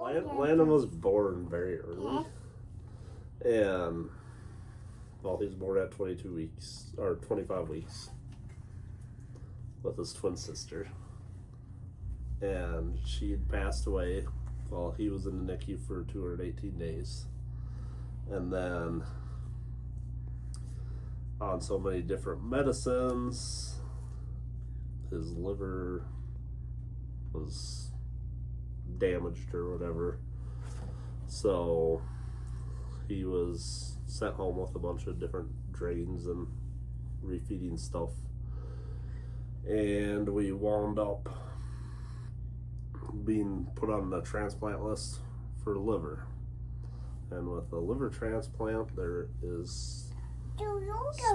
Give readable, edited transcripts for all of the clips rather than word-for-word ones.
Landon was born very early, and well, he was born at 22 weeks or 25 weeks with his twin sister, and she had passed away while he was in the NICU for 218 days, and then on so many different medicines, his liver was damaged or whatever, so he was sent home with a bunch of different drains and refeeding stuff, and we wound up being put on the transplant list for liver. And with a liver transplant, there is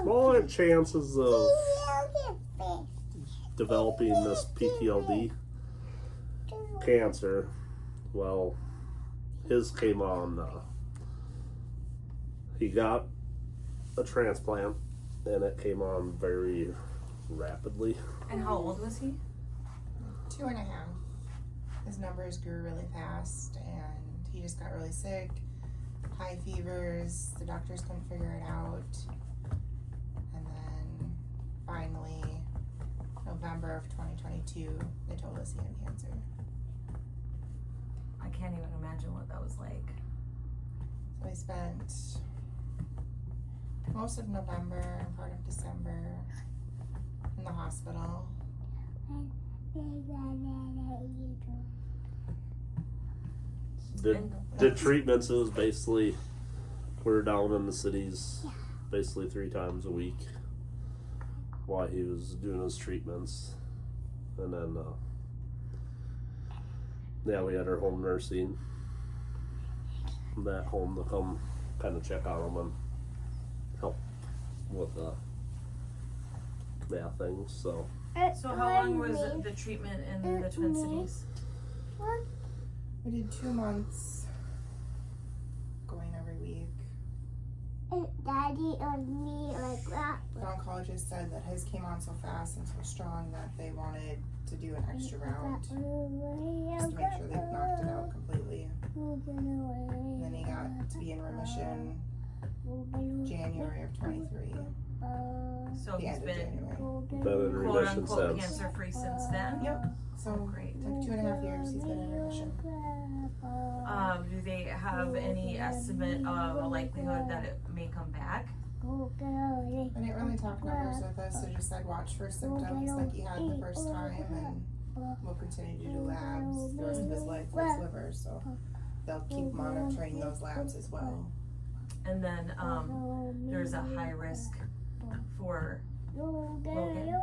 smaller chances of developing this PTLD cancer. Well, his came on, he got a transplant and it came on very rapidly. And how old was he? 2.5. His numbers grew really fast and he just got really sick. High fevers, the doctors couldn't figure it out. And then finally, November of 2022, they told us he had cancer. I can't even imagine what that was like. So I spent most of November and part of December in the hospital. Did treatments. It was basically, we were down in the cities basically 3 times a week while he was doing his treatments. And then yeah, we had our home nursing, that home to come kind of check on him and help with things. So So how long was the treatment in the Twin Cities? We did 2 months, going every week. Daddy and me like that. The oncologist said that his came on so fast and so strong that they wanted to do an extra round just to make sure they knocked it out completely. And then he got to be in remission January of 23. So he's been been in quote remission unquote since. cancer free since then? Yep. So Great. like 2.5 years he's been in remission. Do they have any estimate of a likelihood that it may come back? I didn't really talk numbers with us, so just said watch for symptoms like he had the first time, and we'll continue to do labs the rest of his life for his liver, so they'll keep monitoring those labs as well. And then there's a high risk for Logan.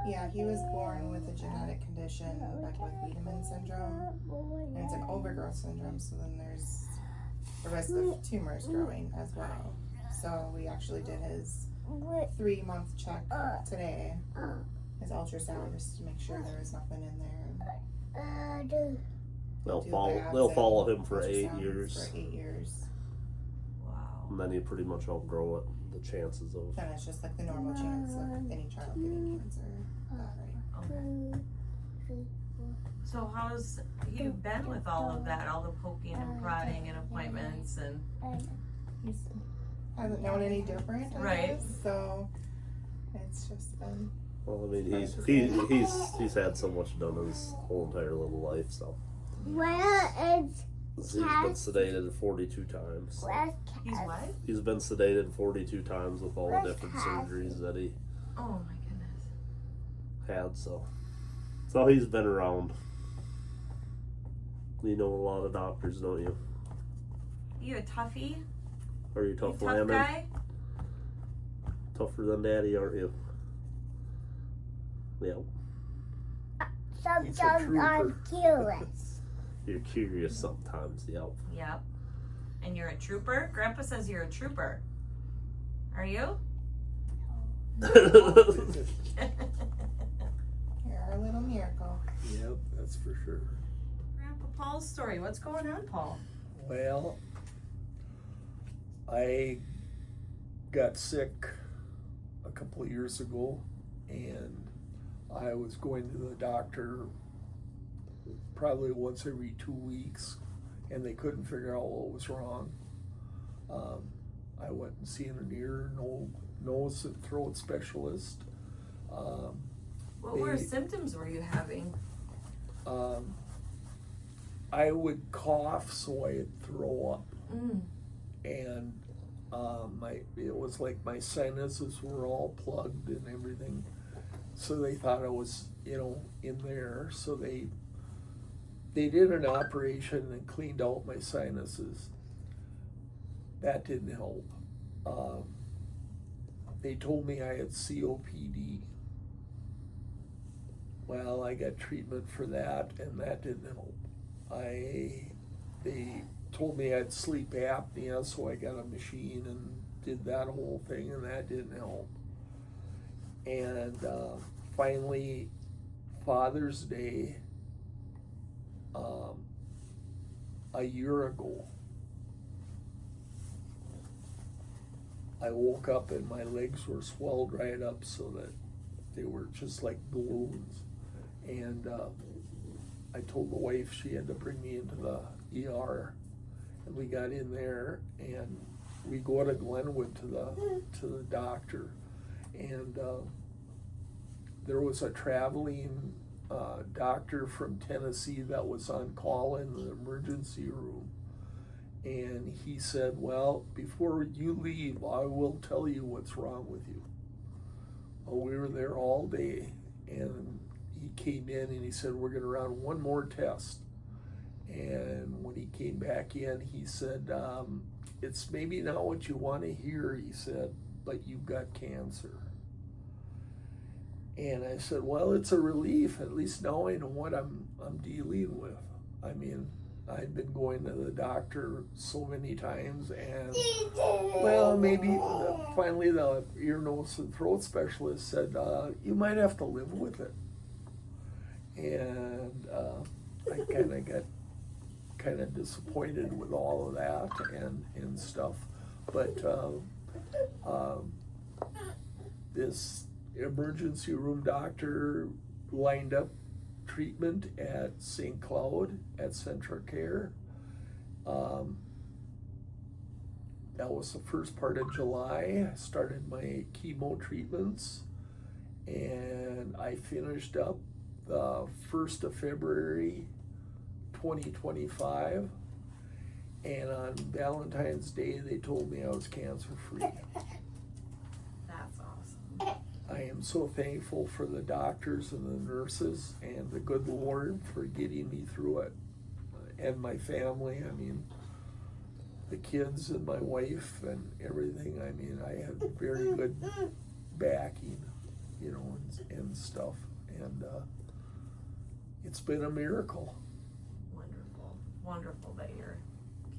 Yeah, he was born with a genetic condition, Beckman syndrome, and it's an overgrowth syndrome, so then there's the risk of tumors growing as well. So we actually did his 3-month check today, his ultrasound, just to make sure there was nothing in there. They'll follow him for 8 years. For 8 years. Wow. And then you pretty much outgrow it. The chances of Then it's just like the normal chance of any child getting cancer. Right. Okay. So how's he been with all of that, all the poking and prodding and appointments and He hasn't known any different, I Right. guess, so it's just been. well, I mean, he's had so much done his whole entire little life. So Where is he's been sedated 42 times. where's he's what? He's been sedated 42 times with all the different surgeries that he Oh my goodness. had. So he's been around. You know a lot of doctors, don't you? You a toughie? Are you You tough, tough Landon? guy? Tougher than Daddy, aren't you? Yeah. sometimes trooper. I'm curious. You're curious sometimes. Yep. Yep. And you're a trooper? Grandpa says you're a trooper. Are you? You're our little miracle. Yep, that's for sure. Grandpa Paul's story. What's going on, Paul? Well, I got sick a couple of years ago, and I was going to the doctor probably once every 2 weeks, and they couldn't figure out what was wrong. I went and seen an ear, nose and throat specialist. What symptoms were you having? I would cough, so I'd throw up, and it was like my sinuses were all plugged and everything. So they thought I was, in there. So they did an operation and cleaned out my sinuses. That didn't help. They told me I had COPD. Well, I got treatment for that, and that didn't help. They told me I had sleep apnea, so I got a machine and did that whole thing, and that didn't help. And finally, Father's Day, a year ago, I woke up and my legs were swelled right up so that they were just like balloons. And I told the wife she had to bring me into the ER, and we got in there, and we go to Glenwood to the doctor, and there was a traveling doctor from Tennessee that was on call in the emergency room, and he said, well, before you leave, I will tell you what's wrong with you. Well, we were there all day, and he came in and he said, we're going to run one more test. And when he came back in, he said, it's maybe not what you want to hear, he said, but you've got cancer. And I said, well, it's a relief. At least now I know what I'm dealing with. I mean, I've been going to the doctor so many times, and well, maybe finally the ear, nose, and throat specialist said, you might have to live with it. And I kind of got disappointed with all of that and stuff. But this emergency room doctor lined up treatment at St. Cloud at Central Care. That was the first part of July. I started my chemo treatments, and I finished up the 1st of February 2025, and on Valentine's Day they told me I was cancer free. That's awesome. I am so thankful for the doctors and the nurses and the good Lord for getting me through it, and my family. I mean, the kids and my wife and everything. I mean, I had very good backing, and stuff, and it's been a miracle. Wonderful that you're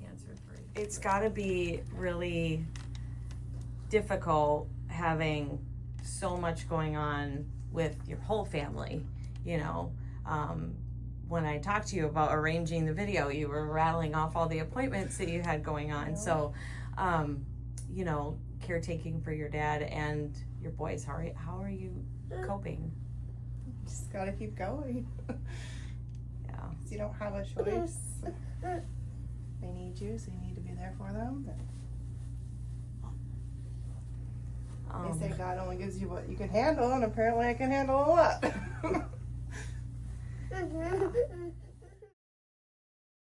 cancer free. It's got to be really difficult having so much going on with your whole family. When I talked to you about arranging the video, you were rattling off all the appointments that you had going on. So, caretaking for your dad and your boys, how are you coping? Just gotta keep going. Yeah. You don't have a choice. They need you, so you need to be there for them. They say God only gives you what you can handle, and apparently I can handle a lot.